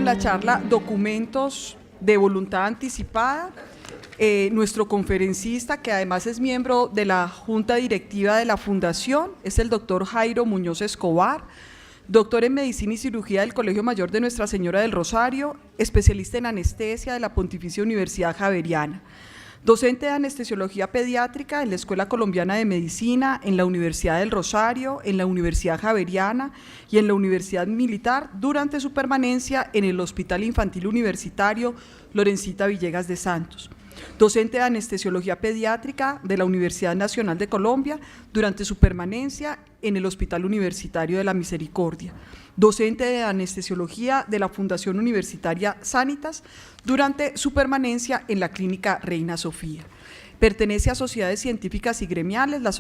la charla Documentos de Voluntad Anticipada. Nuestro conferencista, que además es miembro de la Junta Directiva de la Fundación, es el doctor Jairo Muñoz Escobar, doctor en Medicina y Cirugía del Colegio Mayor de Nuestra Señora del Rosario, especialista en anestesia de la Pontificia Universidad Javeriana, docente de anestesiología pediátrica en la Escuela Colombiana de Medicina, en la Universidad del Rosario, en la Universidad Javeriana y en la Universidad Militar durante su permanencia en el Hospital Infantil Universitario Lorencita Villegas de Santos. Docente de anestesiología pediátrica de la Universidad Nacional de Colombia durante su permanencia en el Hospital Universitario de la Misericordia. Docente de anestesiología de la Fundación Universitaria Sanitas durante su permanencia en la Clínica Reina Sofía. Pertenece a sociedades científicas y gremiales, la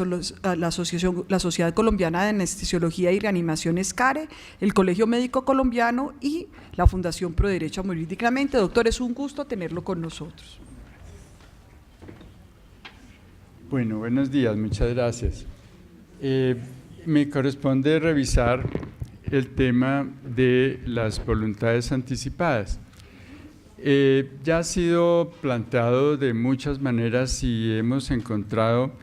Sociedad Colombiana de Anestesiología y Reanimación SCARE, el Colegio Médico Colombiano y la Fundación Pro Derecho a Morir Dignamente. Doctor, es un gusto tenerlo con nosotros. Bueno, buenos días, muchas gracias. Me corresponde revisar el tema de las voluntades anticipadas. Ya ha sido planteado de muchas maneras y hemos encontrado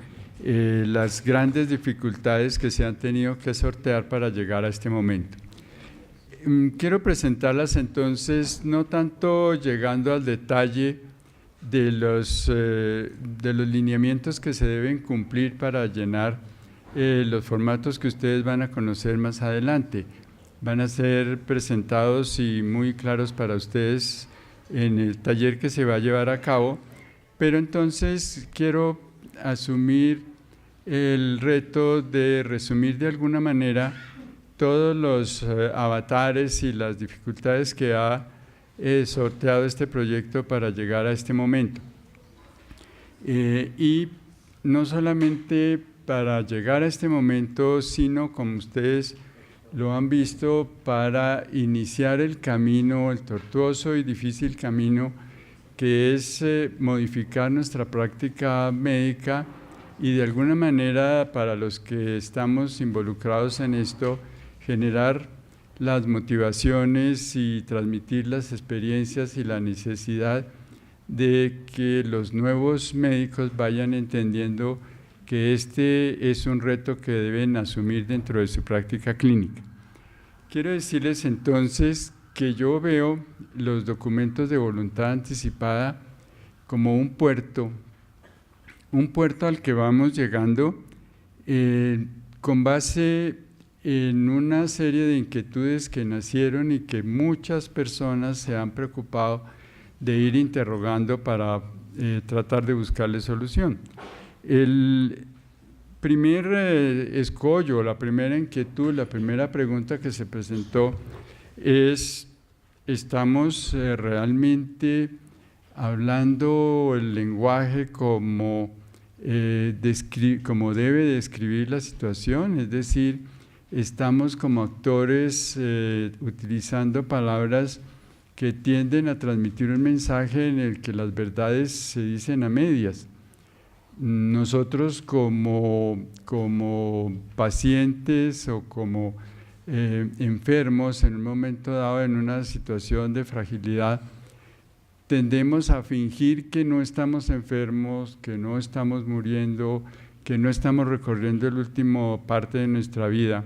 las grandes dificultades que se han tenido que sortear para llegar a este momento. Quiero presentarlas entonces, no tanto llegando al detalle de los lineamientos que se deben cumplir para llenar los formatos que ustedes van a conocer más adelante. Van a ser presentados y muy claros para ustedes en el taller que se va a llevar a cabo, pero entonces quiero asumir el reto de resumir de alguna manera todos los avatares y las dificultades que ha sorteado este proyecto para llegar a este momento. Y no solamente para llegar a este momento, sino, como ustedes lo han visto, para iniciar el camino, el tortuoso y difícil camino que es modificar nuestra práctica médica y de alguna manera, para los que estamos involucrados en esto, generar las motivaciones y transmitir las experiencias y la necesidad de que los nuevos médicos vayan entendiendo que este es un reto que deben asumir dentro de su práctica clínica. Quiero decirles entonces que yo veo los documentos de voluntad anticipada como un puerto al que vamos llegando con base en una serie de inquietudes que nacieron y que muchas personas se han preocupado de ir interrogando para tratar de buscarle solución. El primer escollo, la primera inquietud, la primera pregunta que se presentó es: ¿estamos realmente hablando el lenguaje como debe describir la situación? Es decir, estamos como actores utilizando palabras que tienden a transmitir un mensaje en el que las verdades se dicen a medias. Nosotros como pacientes o como enfermos en un momento dado, en una situación de fragilidad, tendemos a fingir que no estamos enfermos, que no estamos muriendo, que no estamos recorriendo la última parte de nuestra vida.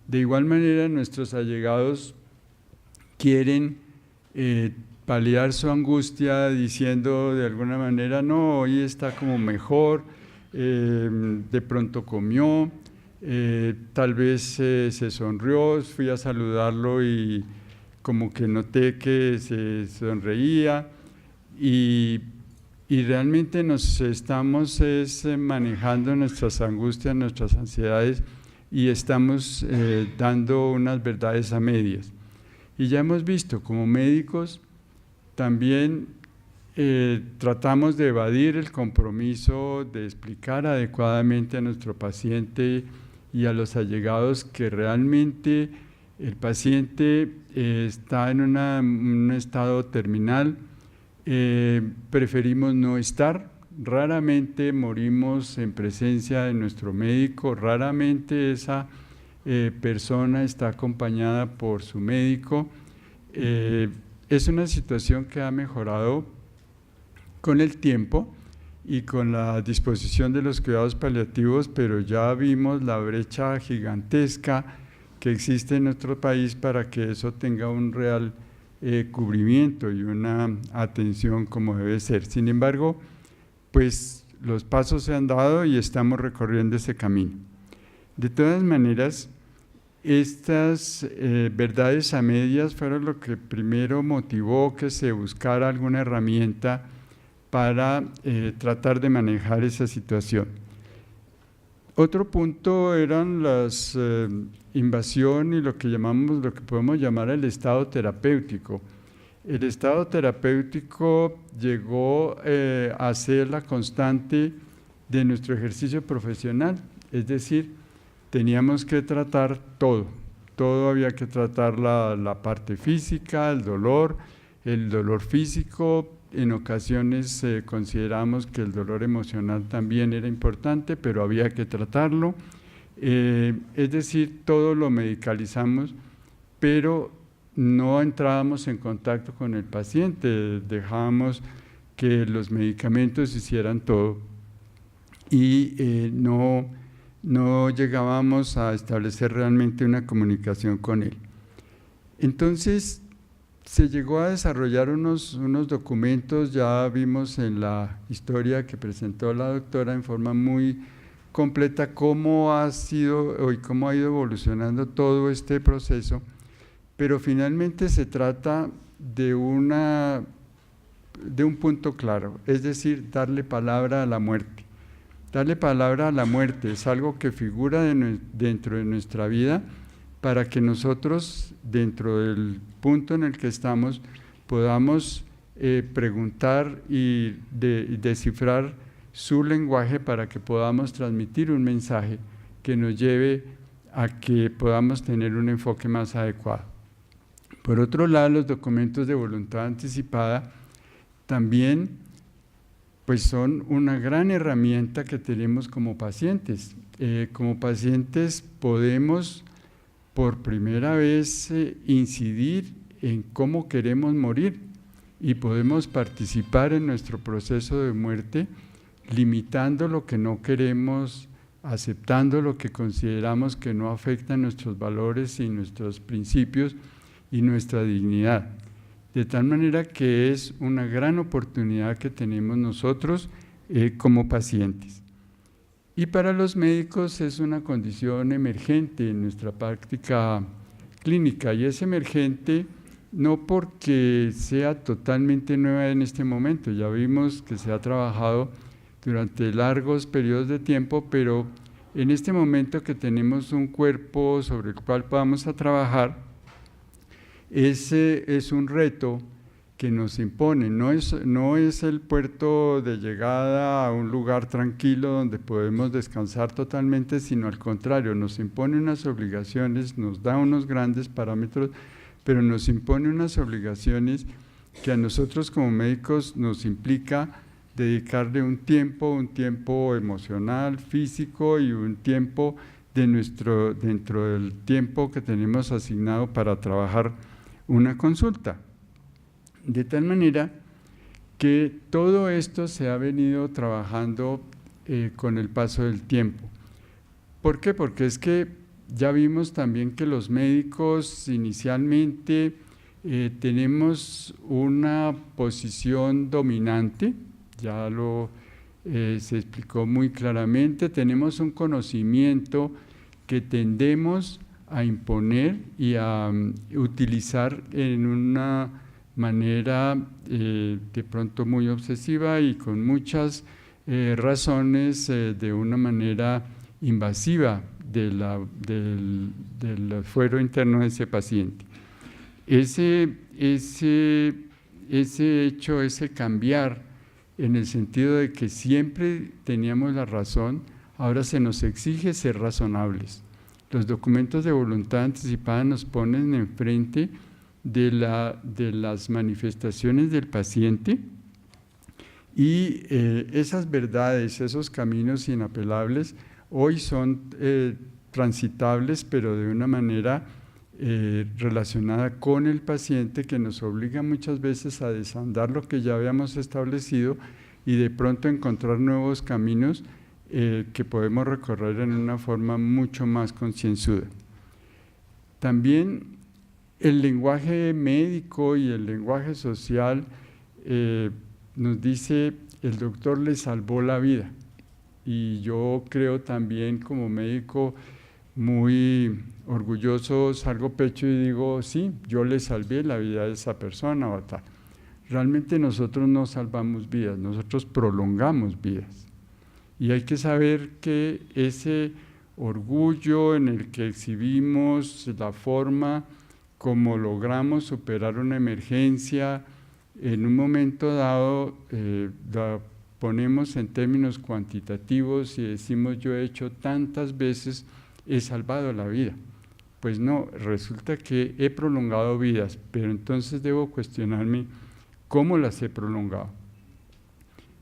De igual manera, nuestros allegados quieren paliar su angustia diciendo de alguna manera: no, hoy está como mejor, de pronto comió, tal vez se sonrió, fui a saludarlo y como que noté que se sonreía, y realmente nos estamos manejando nuestras angustias, nuestras ansiedades, y estamos dando unas verdades a medias. Y ya hemos visto, como médicos, también tratamos de evadir el compromiso de explicar adecuadamente a nuestro paciente y a los allegados que realmente el paciente está en un estado terminal. Preferimos no estar. Raramente morimos en presencia de nuestro médico, raramente esa persona está acompañada por su médico. es una situación que ha mejorado con el tiempo y con la disposición de los cuidados paliativos, pero ya vimos la brecha gigantesca que existe en nuestro país para que eso tenga un real cubrimiento y una atención como debe ser. Sin embargo, pues los pasos se han dado y estamos recorriendo ese camino. De todas maneras, estas verdades a medias fueron lo que primero motivó que se buscara alguna herramienta para tratar de manejar esa situación. Otro punto eran las invasión y lo que podemos llamar el estado terapéutico. El estado terapéutico llegó a ser la constante de nuestro ejercicio profesional, es decir, teníamos que tratar todo había que tratar la parte física, el dolor físico. En ocasiones consideramos que el dolor emocional también era importante, pero había que tratarlo. Es decir, todo lo medicalizamos, pero no entrábamos en contacto con el paciente, dejábamos que los medicamentos hicieran todo y no llegábamos a establecer realmente una comunicación con él. Entonces, se llegó a desarrollar unos documentos, ya vimos en la historia que presentó la doctora en forma muy completa cómo ha sido y cómo ha ido evolucionando todo este proceso, pero finalmente se trata de un punto claro, es decir, darle palabra a la muerte. Darle palabra a la muerte es algo que figura dentro de nuestra vida para que nosotros, dentro del punto en el que estamos, podamos preguntar y descifrar su lenguaje para que podamos transmitir un mensaje que nos lleve a que podamos tener un enfoque más adecuado. Por otro lado, los documentos de voluntad anticipada también pues son una gran herramienta que tenemos como pacientes. Como pacientes podemos por primera vez incidir en cómo queremos morir y podemos participar en nuestro proceso de muerte limitando lo que no queremos, aceptando lo que consideramos que no afecta nuestros valores y nuestros principios y nuestra dignidad. De tal manera que es una gran oportunidad que tenemos nosotros como pacientes. Y para los médicos es una condición emergente en nuestra práctica clínica y es emergente no porque sea totalmente nueva en este momento, ya vimos que se ha trabajado durante largos periodos de tiempo, pero en este momento que tenemos un cuerpo sobre el cual vamos a trabajar, ese es un reto que nos impone, no es el puerto de llegada a un lugar tranquilo donde podemos descansar totalmente, sino al contrario, nos impone unas obligaciones, nos da unos grandes parámetros, pero nos impone unas obligaciones que a nosotros como médicos nos implica dedicarle un tiempo emocional, físico y un tiempo dentro del tiempo que tenemos asignado para trabajar una consulta. De tal manera que todo esto se ha venido trabajando con el paso del tiempo. ¿Por qué? Porque es que ya vimos también que los médicos inicialmente tenemos una posición dominante, ya se explicó muy claramente, tenemos un conocimiento que tendemos a imponer y a utilizar en una manera de pronto muy obsesiva y con muchas razones de una manera invasiva del fuero interno de ese paciente. Ese hecho, ese cambiar en el sentido de que siempre teníamos la razón, ahora se nos exige ser razonables. Los documentos de voluntad anticipada nos ponen enfrente de las manifestaciones del paciente y esas verdades, esos caminos inapelables hoy son transitables, pero de una manera relacionada con el paciente que nos obliga muchas veces a desandar lo que ya habíamos establecido y de pronto encontrar nuevos caminos que podemos recorrer en una forma mucho más concienzuda. También el lenguaje médico y el lenguaje social nos dice, el doctor le salvó la vida. Y yo creo también como médico muy orgulloso, salgo pecho y digo, sí, yo le salvé la vida a esa persona o tal. Realmente nosotros no salvamos vidas, nosotros prolongamos vidas. Y hay que saber que ese orgullo en el que exhibimos la forma como logramos superar una emergencia, en un momento dado la ponemos en términos cuantitativos y decimos yo he hecho tantas veces, he salvado la vida. Pues no, resulta que he prolongado vidas, pero entonces debo cuestionarme cómo las he prolongado.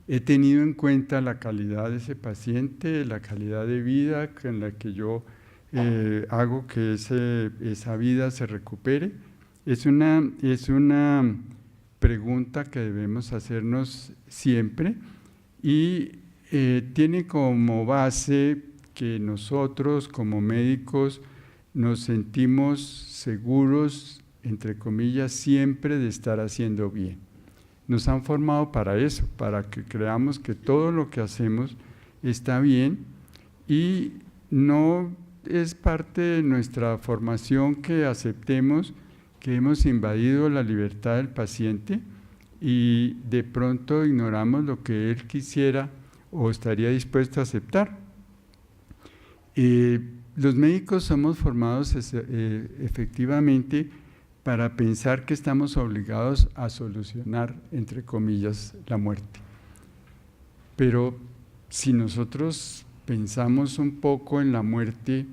He tenido en cuenta la calidad de ese paciente, la calidad de vida en la que yo hago que esa vida se recupere. Es una pregunta que debemos hacernos siempre y tiene como base que nosotros como médicos nos sentimos seguros, entre comillas, siempre de estar haciendo bien. Nos han formado para eso, para que creamos que todo lo que hacemos está bien y no es parte de nuestra formación que aceptemos que hemos invadido la libertad del paciente y de pronto ignoramos lo que él quisiera o estaría dispuesto a aceptar. Los médicos somos formados efectivamente para pensar que estamos obligados a solucionar, entre comillas, la muerte. Pero si nosotros pensamos un poco en la muerte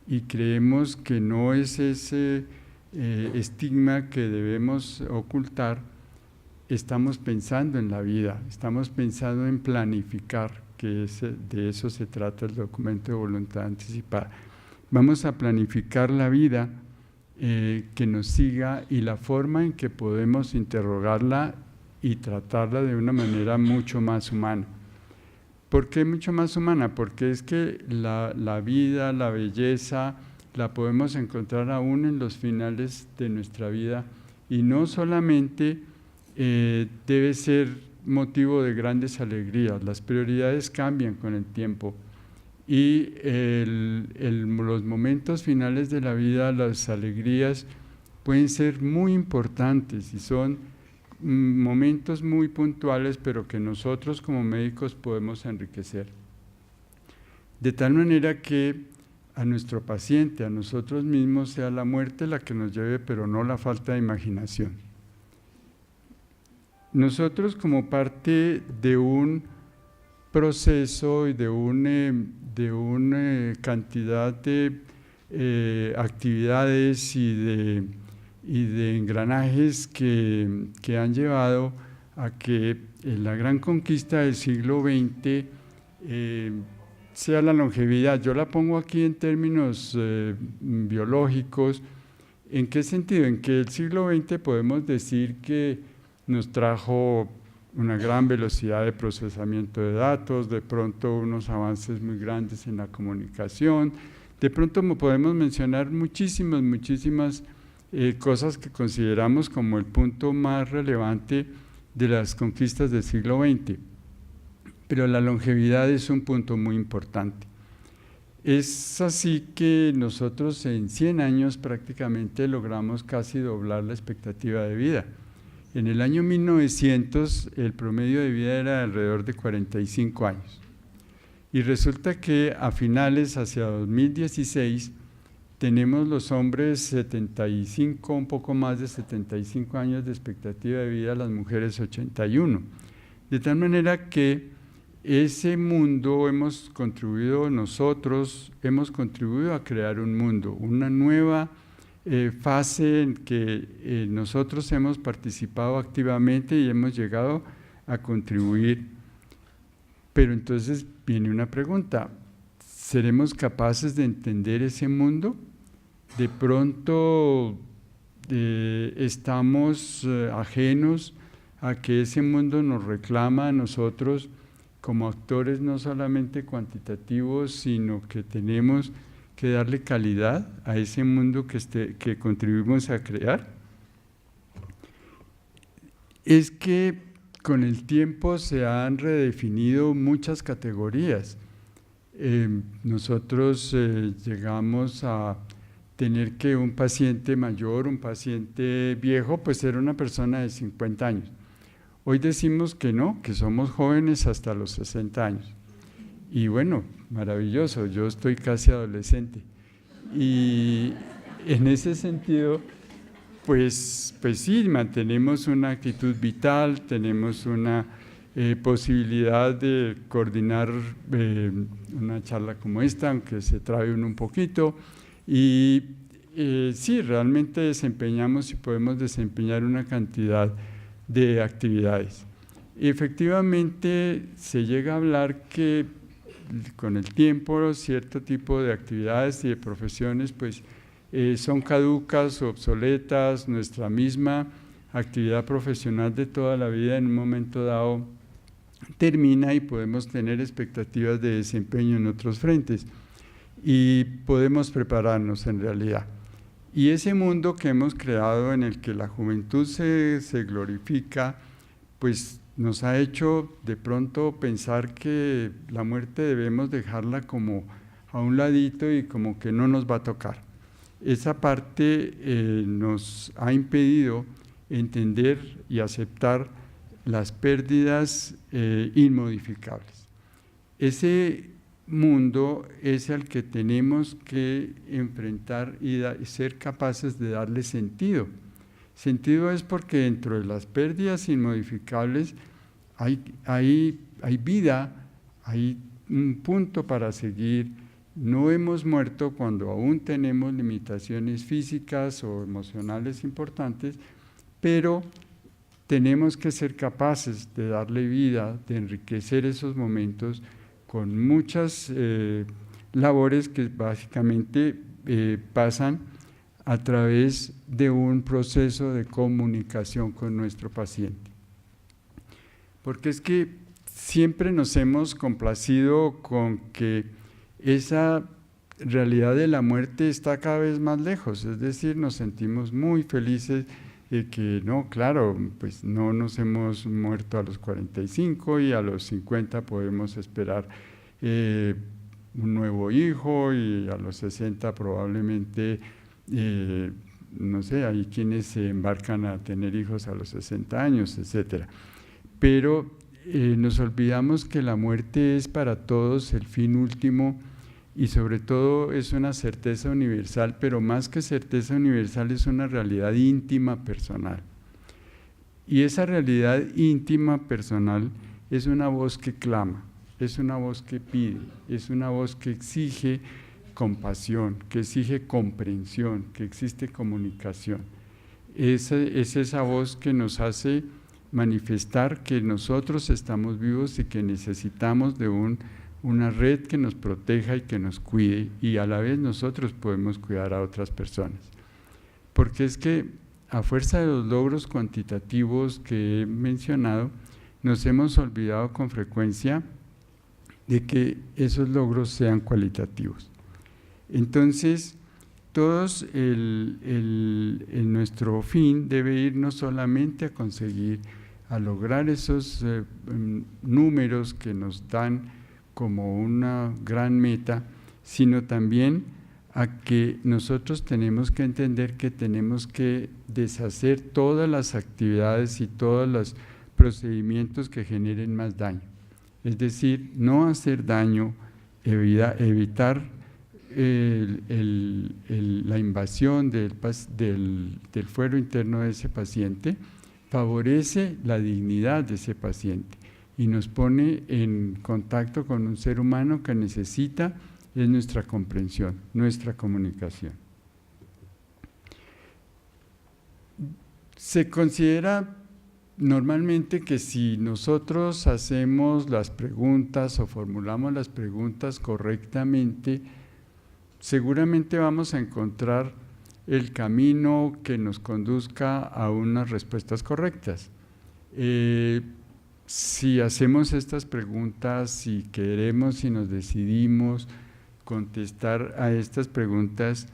y creemos que no es ese estigma que debemos ocultar, estamos pensando en la vida, estamos pensando en planificar, que de eso se trata el documento de voluntad anticipada. Vamos a planificar la vida que nos siga y la forma en que podemos interrogarla y tratarla de una manera mucho más humana. ¿Por qué mucho más humana? Porque es que la vida, la belleza, la podemos encontrar aún en los finales de nuestra vida y no solamente debe ser motivo de grandes alegrías, las prioridades cambian con el tiempo y los momentos finales de la vida, las alegrías pueden ser muy importantes y son momentos muy puntuales, pero que nosotros como médicos podemos enriquecer. De tal manera que a nuestro paciente, a nosotros mismos, sea la muerte la que nos lleve, pero no la falta de imaginación. Nosotros como parte de un proceso y de una cantidad de actividades y de engranajes que han llevado a que la gran conquista del siglo XX sea la longevidad. Yo la pongo aquí en términos biológicos. ¿En qué sentido? En que el siglo XX podemos decir que nos trajo una gran velocidad de procesamiento de datos, de pronto unos avances muy grandes en la comunicación, de pronto podemos mencionar muchísimas cosas que consideramos como el punto más relevante de las conquistas del siglo XX. Pero la longevidad es un punto muy importante. Es así que nosotros en 100 años prácticamente logramos casi doblar la expectativa de vida. En el año 1900 el promedio de vida era de alrededor de 45 años. Y resulta que a finales, hacia 2016, tenemos los hombres 75, un poco más de 75 años de expectativa de vida, las mujeres 81. De tal manera que ese mundo nosotros hemos contribuido a crear un mundo, una nueva fase en que nosotros hemos participado activamente y hemos llegado a contribuir. Pero entonces viene una pregunta, ¿seremos capaces de entender ese mundo? de pronto estamos ajenos a que ese mundo nos reclama a nosotros como actores no solamente cuantitativos, sino que tenemos que darle calidad a ese mundo que contribuimos a crear. Es que con el tiempo se han redefinido muchas categorías. Nosotros llegamos a tener que un paciente mayor, un paciente viejo, pues era una persona de 50 años. Hoy decimos que no, que somos jóvenes hasta los 60 años. Y bueno, maravilloso, yo estoy casi adolescente. Y en ese sentido, pues sí, mantenemos una actitud vital, tenemos una posibilidad de coordinar una charla como esta, aunque se trabe uno un poquito. Y sí, realmente desempeñamos y podemos desempeñar una cantidad de actividades. Efectivamente, se llega a hablar que con el tiempo cierto tipo de actividades y de profesiones pues son caducas o obsoletas, nuestra misma actividad profesional de toda la vida en un momento dado termina y podemos tener expectativas de desempeño en otros frentes y podemos prepararnos en realidad. Y ese mundo que hemos creado en el que la juventud se glorifica, pues nos ha hecho de pronto pensar que la muerte debemos dejarla como a un ladito y como que no nos va a tocar. Esa parte nos ha impedido entender y aceptar las pérdidas inmodificables. Ese mundo es al que tenemos que enfrentar y ser capaces de darle sentido. Sentido es porque dentro de las pérdidas inmodificables hay vida, hay un punto para seguir. No hemos muerto cuando aún tenemos limitaciones físicas o emocionales importantes, pero tenemos que ser capaces de darle vida, de enriquecer esos momentos con muchas labores que básicamente pasan a través de un proceso de comunicación con nuestro paciente. Porque es que siempre nos hemos complacido con que esa realidad de la muerte está cada vez más lejos, es decir, nos sentimos muy felices de que no, claro, pues no nos hemos muerto a los 45 y a los 50 podemos esperar un nuevo hijo y a los 60 probablemente, no sé, hay quienes se embarcan a tener hijos a los 60 años, etcétera. Pero nos olvidamos que la muerte es para todos el fin último y sobre todo es una certeza universal, pero más que certeza universal es una realidad íntima personal. Y esa realidad íntima personal es una voz que clama, es una voz que pide, es una voz que exige compasión, que exige comprensión, que existe comunicación. Es esa voz que nos hace manifestar que nosotros estamos vivos y que necesitamos de una red que nos proteja y que nos cuide, y a la vez nosotros podemos cuidar a otras personas. Porque es que a fuerza de los logros cuantitativos que he mencionado, nos hemos olvidado con frecuencia de que esos logros sean cualitativos. Entonces, todos nuestro fin debe ir no solamente a conseguir, a lograr esos números que nos dan como una gran meta, sino también a que nosotros tenemos que entender que tenemos que deshacer todas las actividades y todos los procedimientos que generen más daño. Es decir, no hacer daño, evitar la invasión del fuero interno de ese paciente, favorece la dignidad de ese paciente y nos pone en contacto con un ser humano que necesita es nuestra comprensión, nuestra comunicación. Se considera normalmente que si nosotros hacemos las preguntas o formulamos las preguntas correctamente, seguramente vamos a encontrar el camino que nos conduzca a unas respuestas correctas. Si hacemos estas preguntas, si queremos, si nos decidimos contestar a estas preguntas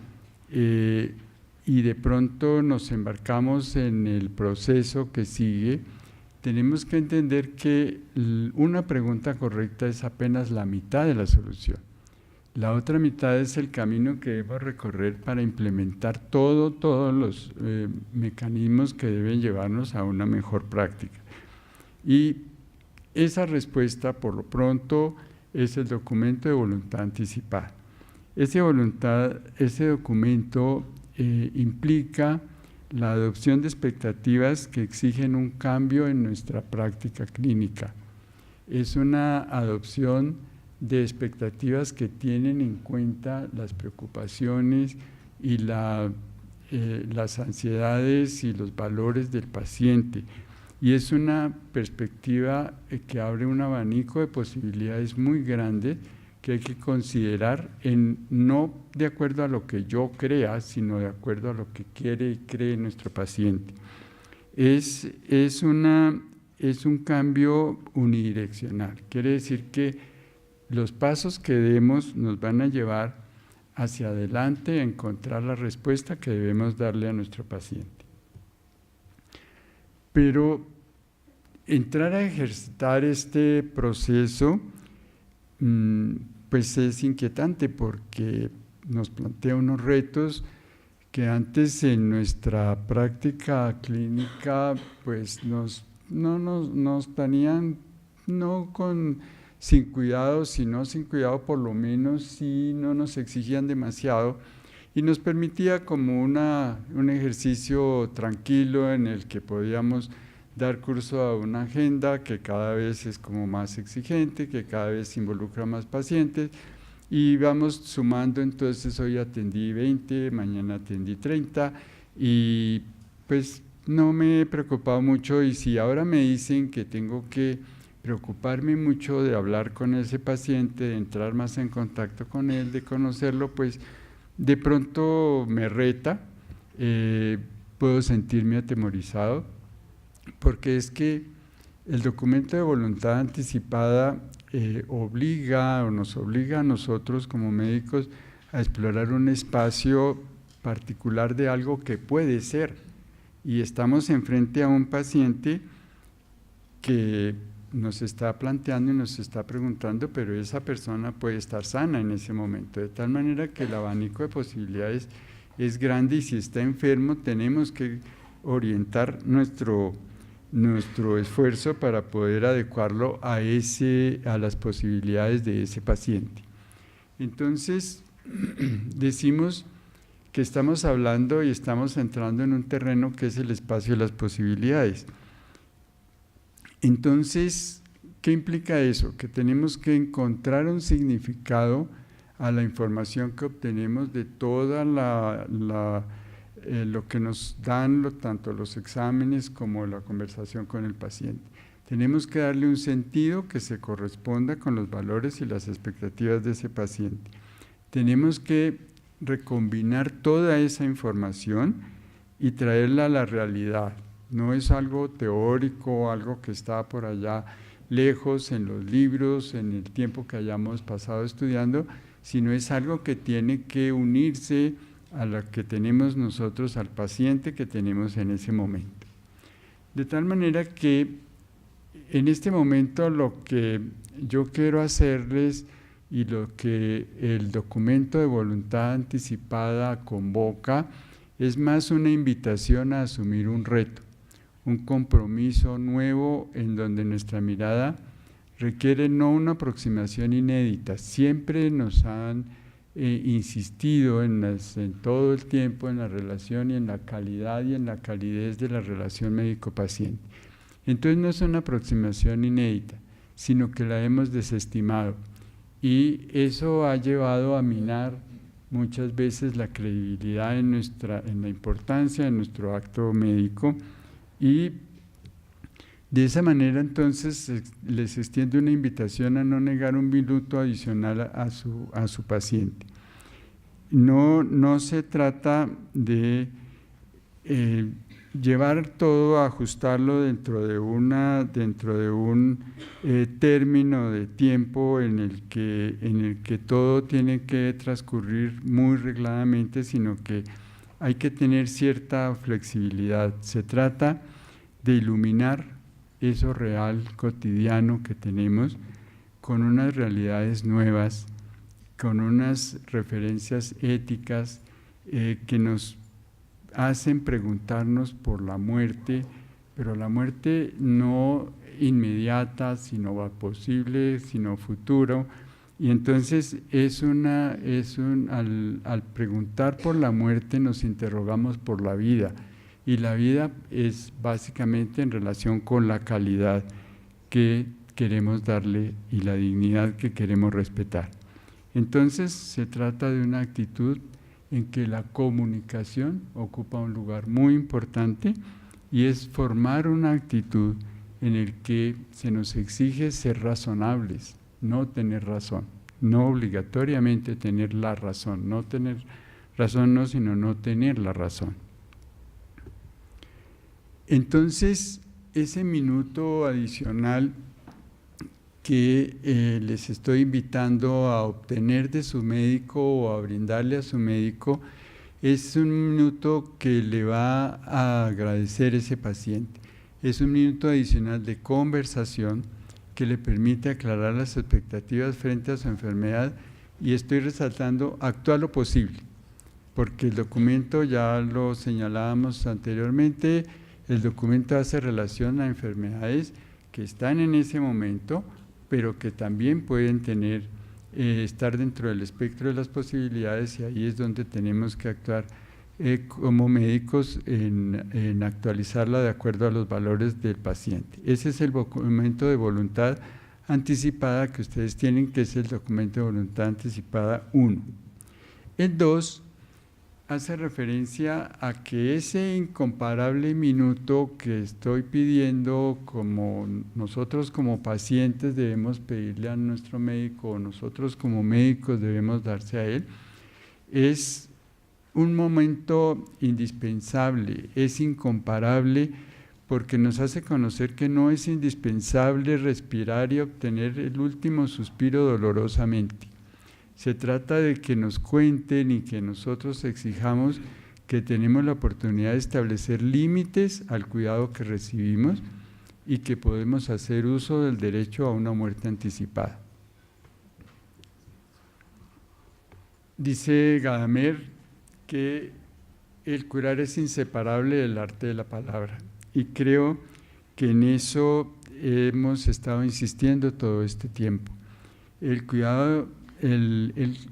y de pronto nos embarcamos en el proceso que sigue, tenemos que entender que una pregunta correcta es apenas la mitad de la solución. La otra mitad es el camino que debemos recorrer para implementar todos los mecanismos que deben llevarnos a una mejor práctica. Y esa respuesta, por lo pronto, es el documento de voluntad anticipada. Ese documento implica la adopción de expectativas que exigen un cambio en nuestra práctica clínica. Es una adopción de expectativas que tienen en cuenta las preocupaciones y las ansiedades y los valores del paciente. Y es una perspectiva que abre un abanico de posibilidades muy grande que hay que considerar no de acuerdo a lo que yo crea, sino de acuerdo a lo que quiere y cree nuestro paciente. Es un cambio unidireccional, quiere decir que los pasos que demos nos van a llevar hacia adelante a encontrar la respuesta que debemos darle a nuestro paciente. Pero entrar a ejercitar este proceso pues es inquietante porque nos plantea unos retos que antes en nuestra práctica clínica pues nos tenían sin cuidado, sino sin cuidado por lo menos si no nos exigían demasiado y nos permitía como un ejercicio tranquilo en el que podíamos dar curso a una agenda que cada vez es como más exigente, que cada vez involucra más pacientes y vamos sumando, entonces hoy atendí 20, mañana atendí 30 y pues no me he preocupado mucho y si ahora me dicen que tengo que preocuparme mucho de hablar con ese paciente, de entrar más en contacto con él, de conocerlo, pues de pronto me reta, puedo sentirme atemorizado, porque es que el documento de voluntad anticipada nos obliga a nosotros como médicos a explorar un espacio particular de algo que puede ser y estamos enfrente a un paciente que nos está planteando y nos está preguntando, pero esa persona puede estar sana en ese momento, de tal manera que el abanico de posibilidades es grande y si está enfermo tenemos que orientar nuestro esfuerzo para poder adecuarlo a las posibilidades de ese paciente. Entonces, decimos que estamos hablando y estamos entrando en un terreno que es el espacio de las posibilidades. Entonces, ¿qué implica eso? Que tenemos que encontrar un significado a la información que obtenemos de toda lo que nos dan tanto los exámenes como la conversación con el paciente. Tenemos que darle un sentido que se corresponda con los valores y las expectativas de ese paciente. Tenemos que recombinar toda esa información y traerla a la realidad. No es algo teórico, algo que está por allá lejos en los libros, en el tiempo que hayamos pasado estudiando, sino es algo que tiene que unirse a la que tenemos nosotros, al paciente que tenemos en ese momento. De tal manera que en este momento lo que yo quiero hacerles y lo que el documento de voluntad anticipada convoca es más una invitación a asumir un reto, un compromiso nuevo en donde nuestra mirada requiere no una aproximación inédita, siempre nos han insistido en todo el tiempo en la relación y en la calidad y en la calidez de la relación médico-paciente. Entonces no es una aproximación inédita, sino que la hemos desestimado y eso ha llevado a minar muchas veces la credibilidad en la importancia de nuestro acto médico y de esa manera entonces les extiendo una invitación a no negar un minuto adicional a su paciente. no se trata de llevar todo, ajustarlo dentro de un término de tiempo en el que todo tiene que transcurrir muy regladamente, sino que hay que tener cierta flexibilidad. Se trata de iluminar eso real, cotidiano que tenemos, con unas realidades nuevas, con unas referencias éticas que nos hacen preguntarnos por la muerte, pero la muerte no inmediata, sino posible, sino futuro. Y entonces al preguntar por la muerte nos interrogamos por la vida, y la vida es básicamente en relación con la calidad que queremos darle y la dignidad que queremos respetar. Entonces se trata de una actitud en que la comunicación ocupa un lugar muy importante, y es formar una actitud en el que se nos exige ser razonables, no tener razón, no obligatoriamente tener la razón, no tener razón no, sino no tener la razón. Entonces, ese minuto adicional que les estoy invitando a obtener de su médico o a brindarle a su médico, es un minuto que le va a agradecer ese paciente. Es un minuto adicional de conversación que le permite aclarar las expectativas frente a su enfermedad, y estoy resaltando actuar lo posible, porque el documento, ya lo señalábamos anteriormente, el documento hace relación a enfermedades que están en ese momento, pero que también pueden estar dentro del espectro de las posibilidades, y ahí es donde tenemos que actuar como médicos en actualizarla de acuerdo a los valores del paciente. Ese es el documento de voluntad anticipada que ustedes tienen, que es el documento de voluntad anticipada 1. El 2 hace referencia a que ese incomparable minuto que estoy pidiendo, como nosotros como pacientes debemos pedirle a nuestro médico, o nosotros como médicos debemos darse a él, es un momento indispensable, es incomparable, porque nos hace conocer que no es indispensable respirar y obtener el último suspiro dolorosamente. Se trata de que nos cuenten y que nosotros exijamos que tenemos la oportunidad de establecer límites al cuidado que recibimos, y que podemos hacer uso del derecho a una muerte anticipada. Dice Gadamer que el curar es inseparable del arte de la palabra, y creo que en eso hemos estado insistiendo todo este tiempo. El cuidado,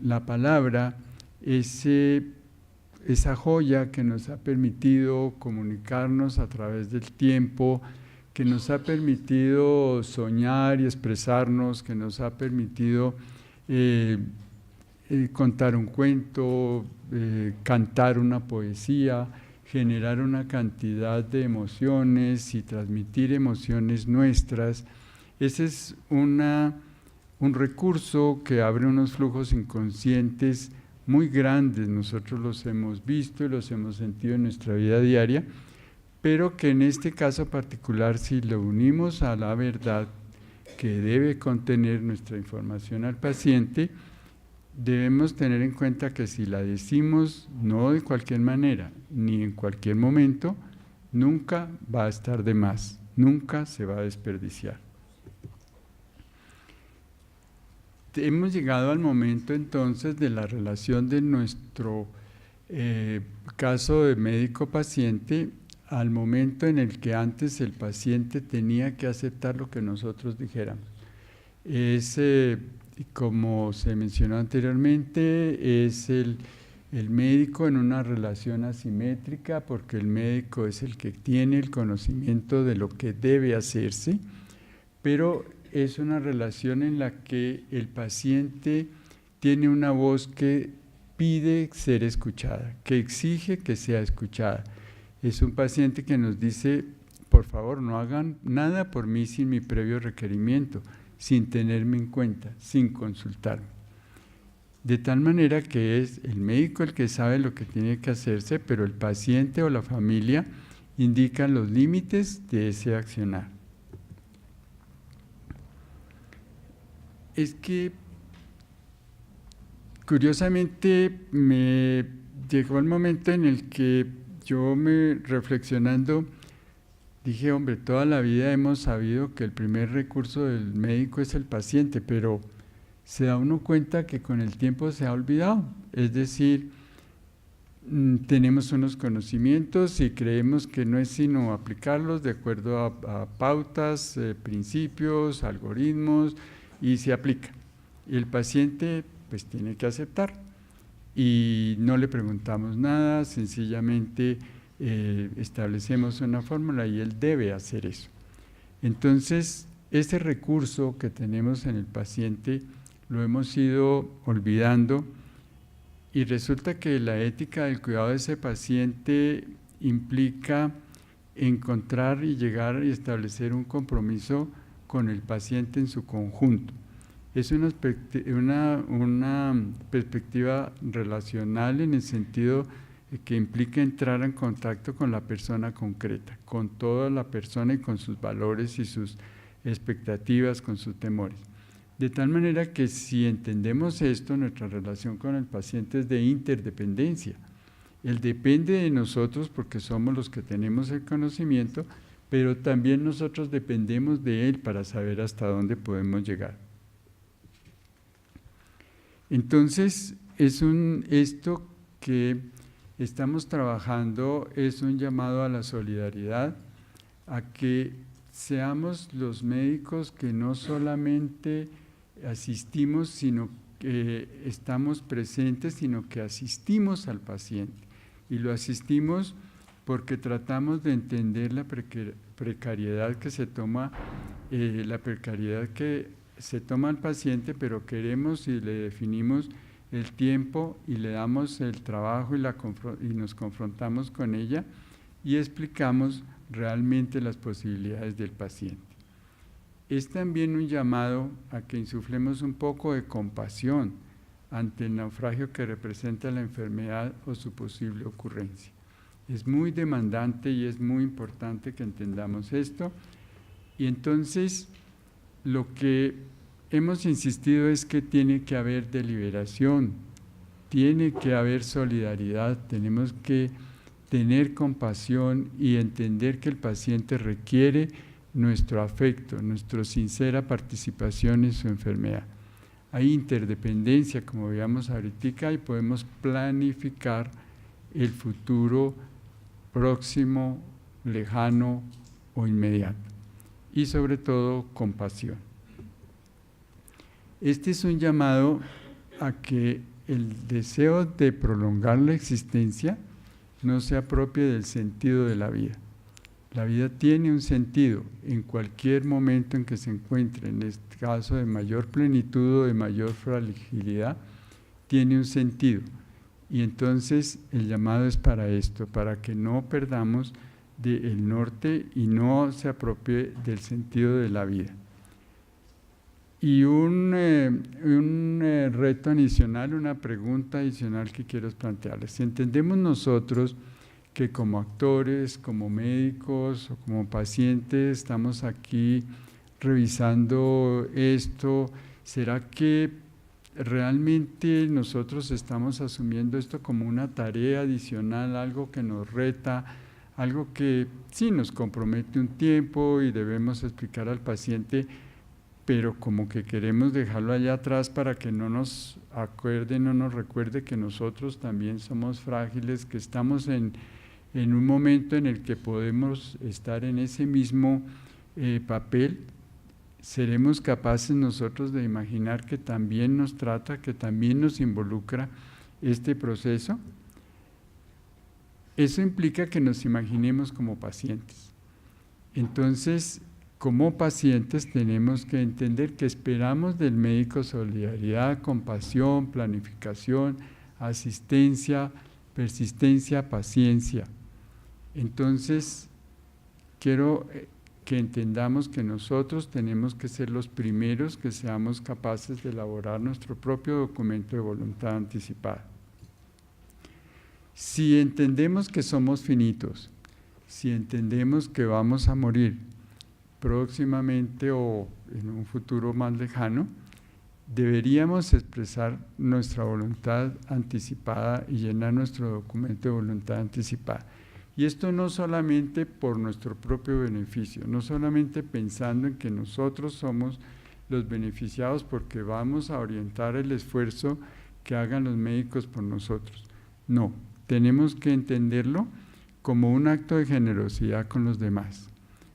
la palabra, esa joya que nos ha permitido comunicarnos a través del tiempo, que nos ha permitido soñar y expresarnos, que nos ha permitido contar un cuento, cantar una poesía, generar una cantidad de emociones y transmitir emociones nuestras. Ese es un recurso que abre unos flujos inconscientes muy grandes. Nosotros los hemos visto y los hemos sentido en nuestra vida diaria, pero que en este caso particular, si lo unimos a la verdad que debe contener nuestra información al paciente, debemos tener en cuenta que si la decimos no de cualquier manera, ni en cualquier momento, nunca va a estar de más, nunca se va a desperdiciar. Hemos llegado al momento entonces de la relación de nuestro caso de médico-paciente, al momento en el que antes el paciente tenía que aceptar lo que nosotros dijéramos. Como se mencionó anteriormente, es el médico en una relación asimétrica, porque el médico es el que tiene el conocimiento de lo que debe hacerse, pero es una relación en la que el paciente tiene una voz que pide ser escuchada, que exige que sea escuchada. Es un paciente que nos dice: por favor, no hagan nada por mí sin mi previo requerimiento, sin tenerme en cuenta, sin consultarme. de tal manera que es el médico el que sabe lo que tiene que hacerse, pero el paciente o la familia indican los límites de ese accionar. Es que, curiosamente, me llegó el momento en el que yo reflexionando, dije, hombre, toda la vida hemos sabido que el primer recurso del médico es el paciente, pero se da uno cuenta que con el tiempo se ha olvidado. Es decir, tenemos unos conocimientos y creemos que no es sino aplicarlos de acuerdo a pautas, principios, algoritmos, y se aplica. Y el paciente pues tiene que aceptar. Y no le preguntamos nada, sencillamente establecemos una fórmula y él debe hacer eso. Entonces, ese recurso que tenemos en el paciente lo hemos ido olvidando y resulta que la ética del cuidado de ese paciente implica encontrar y llegar y establecer un compromiso con el paciente en su conjunto. Es una perspectiva relacional en el sentido que implica entrar en contacto con la persona concreta, con toda la persona y con sus valores y sus expectativas, con sus temores. De tal manera que si entendemos esto, nuestra relación con el paciente es de interdependencia. Él depende de nosotros porque somos los que tenemos el conocimiento, pero también nosotros dependemos de él para saber hasta dónde podemos llegar. Entonces, esto que estamos trabajando es un llamado a la solidaridad, a que seamos los médicos que no solamente asistimos, sino que estamos presentes, sino que asistimos al paciente. Y lo asistimos porque tratamos de entender la precariedad que se toma, al paciente, pero queremos y le definimos el tiempo y le damos el trabajo y nos confrontamos con ella y explicamos realmente las posibilidades del paciente. Es también un llamado a que insuflemos un poco de compasión ante el naufragio que representa la enfermedad o su posible ocurrencia. Es muy demandante y es muy importante que entendamos esto. Y entonces, lo que hemos insistido es que tiene que haber deliberación, tiene que haber solidaridad, tenemos que tener compasión y entender que el paciente requiere nuestro afecto, nuestra sincera participación en su enfermedad. Hay interdependencia, como veíamos ahorita, y podemos planificar el futuro próximo, lejano o inmediato. Y sobre todo, compasión. Este es un llamado a que el deseo de prolongar la existencia no se apropie del sentido de la vida. La vida tiene un sentido en cualquier momento en que se encuentre, en este caso de mayor plenitud o de mayor fragilidad, tiene un sentido. Y entonces el llamado es para esto, para que no perdamos el norte y no se apropie del sentido de la vida. Y un reto adicional, una pregunta adicional que quiero plantearles. Si entendemos nosotros que como actores, como médicos o como pacientes estamos aquí revisando esto, ¿será que realmente nosotros estamos asumiendo esto como una tarea adicional, algo que nos reta, algo que sí nos compromete un tiempo y debemos explicar al paciente, pero como que queremos dejarlo allá atrás para que no nos acuerde, no nos recuerde que nosotros también somos frágiles, que estamos en un momento en el que podemos estar en ese mismo papel? ¿Seremos capaces nosotros de imaginar que también nos trata, que también nos involucra este proceso? Eso implica que nos imaginemos como pacientes. Entonces, como pacientes tenemos que entender que esperamos del médico solidaridad, compasión, planificación, asistencia, persistencia, paciencia. Entonces, quiero que entendamos que nosotros tenemos que ser los primeros que seamos capaces de elaborar nuestro propio documento de voluntad anticipada. Si entendemos que somos finitos, si entendemos que vamos a morir próximamente o en un futuro más lejano, deberíamos expresar nuestra voluntad anticipada y llenar nuestro documento de voluntad anticipada. Y esto no solamente por nuestro propio beneficio, no solamente pensando en que nosotros somos los beneficiados porque vamos a orientar el esfuerzo que hagan los médicos por nosotros. No, tenemos que entenderlo como un acto de generosidad con los demás.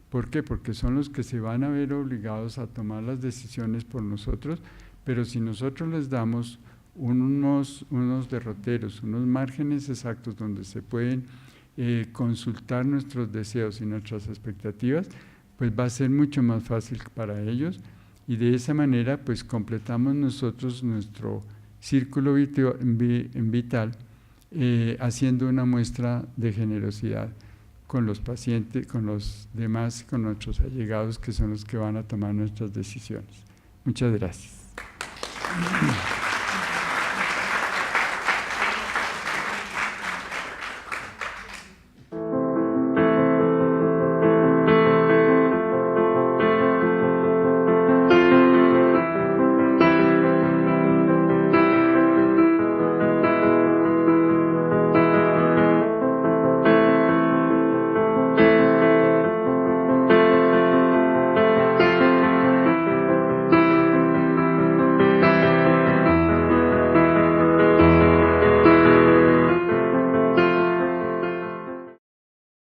¿Por qué? Porque son los que se van a ver obligados a tomar las decisiones por nosotros, pero si nosotros les damos unos derroteros, unos márgenes exactos donde se pueden consultar nuestros deseos y nuestras expectativas, pues va a ser mucho más fácil para ellos y de esa manera pues completamos nosotros nuestro círculo vital haciendo una muestra de generosidad con los pacientes, con los demás, con nuestros allegados que son los que van a tomar nuestras decisiones. Muchas gracias.